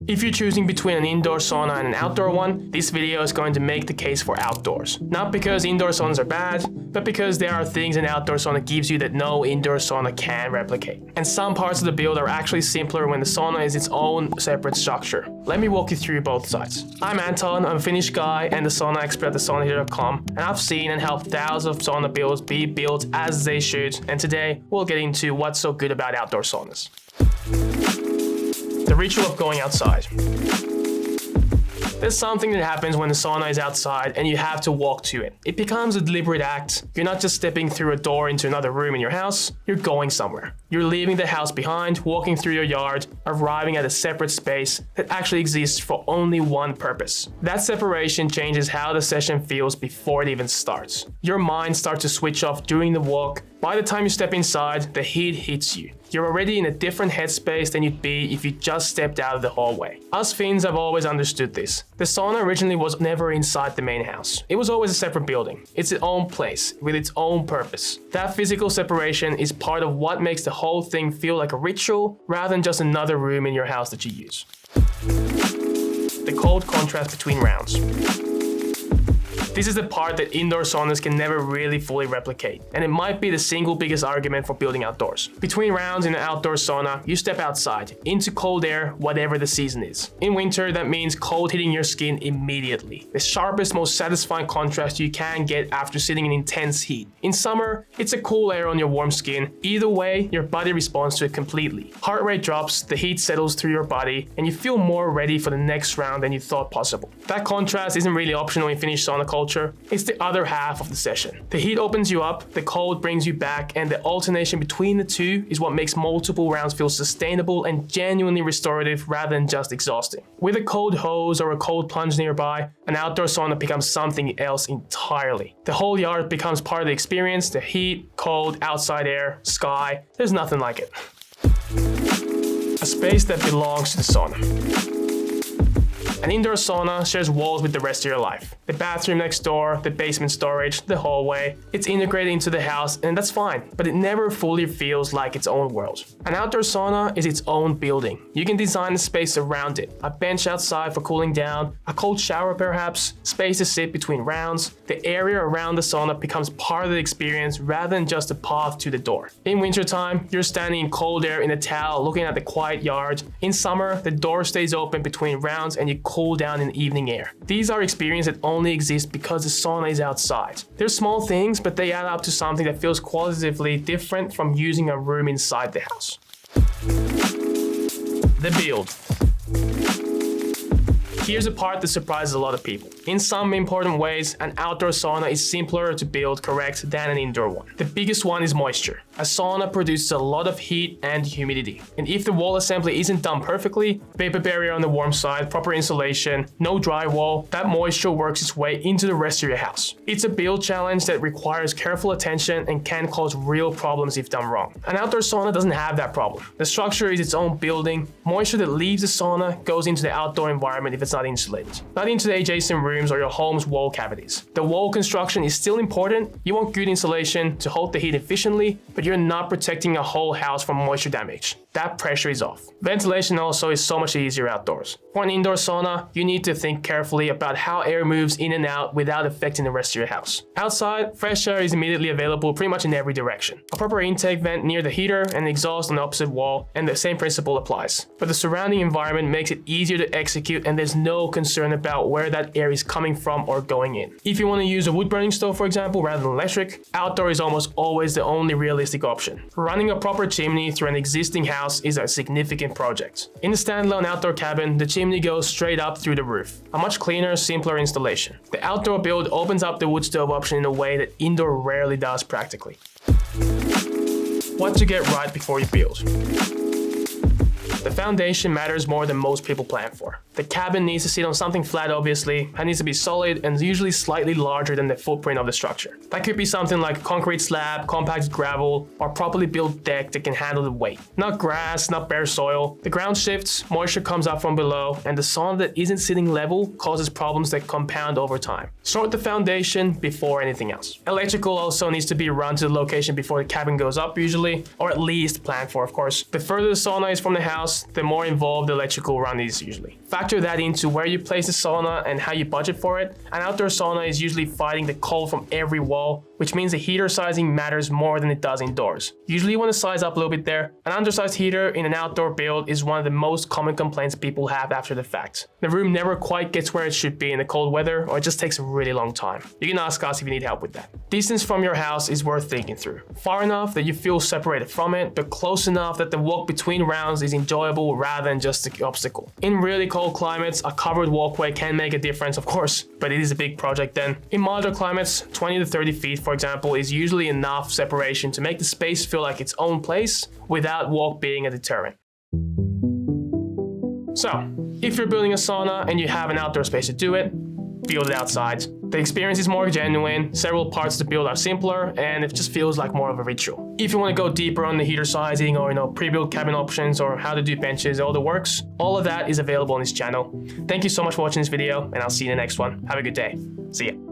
If you're choosing between an indoor sauna and an outdoor one, this video is going to make the case for outdoors. Not because indoor saunas are bad, but because there are things an outdoor sauna gives you that no indoor sauna can replicate. And some parts of the build are actually simpler when the sauna is its own separate structure. Let me walk you through both sides. I'm Anton, I'm a Finnish guy and the sauna expert at thesaunaheater.com, and I've seen and helped thousands of sauna builds be built as they should, and today we'll get into what's so good about outdoor saunas. The ritual of going outside. There's something that happens when the sauna is outside and you have to walk to it. It becomes a deliberate act. You're not just stepping through a door into another room in your house, you're going somewhere. You're leaving the house behind, walking through your yard, arriving at a separate space that actually exists for only one purpose. That separation changes how the session feels before it even starts. Your mind starts to switch off during the walk. By the time you step inside, the heat hits you. You're already in a different headspace than you'd be if you just stepped out of the hallway. Us Finns have always understood this. The sauna originally was never inside the main house. It was always a separate building. It's its own place, with its own purpose. That physical separation is part of what makes the whole thing feel like a ritual, rather than just another room in your house that you use. The cold contrast between rounds. This is the part that indoor saunas can never really fully replicate, and it might be the single biggest argument for building outdoors. Between rounds in an outdoor sauna, you step outside, into cold air, whatever the season is. In winter, that means cold hitting your skin immediately. The sharpest, most satisfying contrast you can get after sitting in intense heat. In summer, it's a cool air on your warm skin. Either way, your body responds to it completely. Heart rate drops, the heat settles through your body, and you feel more ready for the next round than you thought possible. That contrast isn't really optional in Finnish sauna culture. It's the other half of the session. The heat opens you up, the cold brings you back, and the alternation between the two is what makes multiple rounds feel sustainable and genuinely restorative rather than just exhausting. With a cold hose or a cold plunge nearby, an outdoor sauna becomes something else entirely. The whole yard becomes part of the experience, the heat, cold, outside air, sky. There's nothing like it. A space that belongs to the sauna. An indoor sauna shares walls with the rest of your life. The bathroom next door, the basement storage, the hallway. It's integrated into the house, and that's fine, but it never fully feels like its own world. An outdoor sauna is its own building. You can design the space around it. A bench outside for cooling down, a cold shower perhaps, space to sit between rounds. The area around the sauna becomes part of the experience rather than just a path to the door. In wintertime, you're standing in cold air in a towel looking at the quiet yard. In summer, the door stays open between rounds and you cool down in evening air. These are experiences that only exist because the sauna is outside. They're small things, but they add up to something that feels qualitatively different from using a room inside the house. The build. Here's a part that surprises a lot of people. In some important ways, an outdoor sauna is simpler to build correct than an indoor one. The biggest one is moisture. A sauna produces a lot of heat and humidity. And if the wall assembly isn't done perfectly, vapor barrier on the warm side, proper insulation, no drywall, that moisture works its way into the rest of your house. It's a build challenge that requires careful attention and can cause real problems if done wrong. An outdoor sauna doesn't have that problem. The structure is its own building. Moisture that leaves the sauna goes into the outdoor environment if it's not insulated, not into the adjacent rooms or your home's wall cavities. The wall construction is still important. You want good insulation to hold the heat efficiently, but you're not protecting a whole house from moisture damage. That pressure is off. Ventilation also is so much easier outdoors. For an indoor sauna, you need to think carefully about how air moves in and out without affecting the rest of your house. Outside, fresh air is immediately available pretty much in every direction. A proper intake vent near the heater and the exhaust on the opposite wall, and the same principle applies. But the surrounding environment makes it easier to execute, and there's no concern about where that air is coming from or going in. If you want to use a wood burning stove, for example, rather than electric, outdoor is almost always the only realistic option. Running a proper chimney through an existing house is a significant project. In the standalone outdoor cabin, the chimney goes straight up through the roof. A much cleaner, simpler installation. The outdoor build opens up the wood stove option in a way that indoor rarely does practically. What to get right before you build. The foundation matters more than most people plan for. The cabin needs to sit on something flat, obviously, and needs to be solid and usually slightly larger than the footprint of the structure. That could be something like a concrete slab, compacted gravel, or properly built deck that can handle the weight. Not grass, not bare soil. The ground shifts, moisture comes up from below, and the sauna that isn't sitting level causes problems that compound over time. Sort the foundation before anything else. Electrical also needs to be run to the location before the cabin goes up usually, or at least planned for, of course. The further the sauna is from the house, house, the more involved the electrical run is usually. Factor that into where you place the sauna and how you budget for it. An outdoor sauna is usually fighting the cold from every wall, which means the heater sizing matters more than it does indoors. Usually you want to size up a little bit there. An undersized heater in an outdoor build is one of the most common complaints people have after the fact. The room never quite gets where it should be in the cold weather, or it just takes a really long time. You can ask us if you need help with that. Distance from your house is worth thinking through. Far enough that you feel separated from it, but close enough that the walk between rounds is enjoyable rather than just an obstacle. In really cold climates, a covered walkway can make a difference, of course, but it is a big project then. In milder climates, 20 to 30 feet, for example, is usually enough separation to make the space feel like its own place without walk being a deterrent. So, if you're building a sauna and you have an outdoor space to do it, build it outside. The experience is more genuine, several parts to build are simpler, and it just feels like more of a ritual. If you want to go deeper on the heater sizing or pre-built cabin options or how to do benches, all the works, all of that is available on this channel. Thank you so much for watching this video, and I'll see you in the next one. Have a good day. See ya.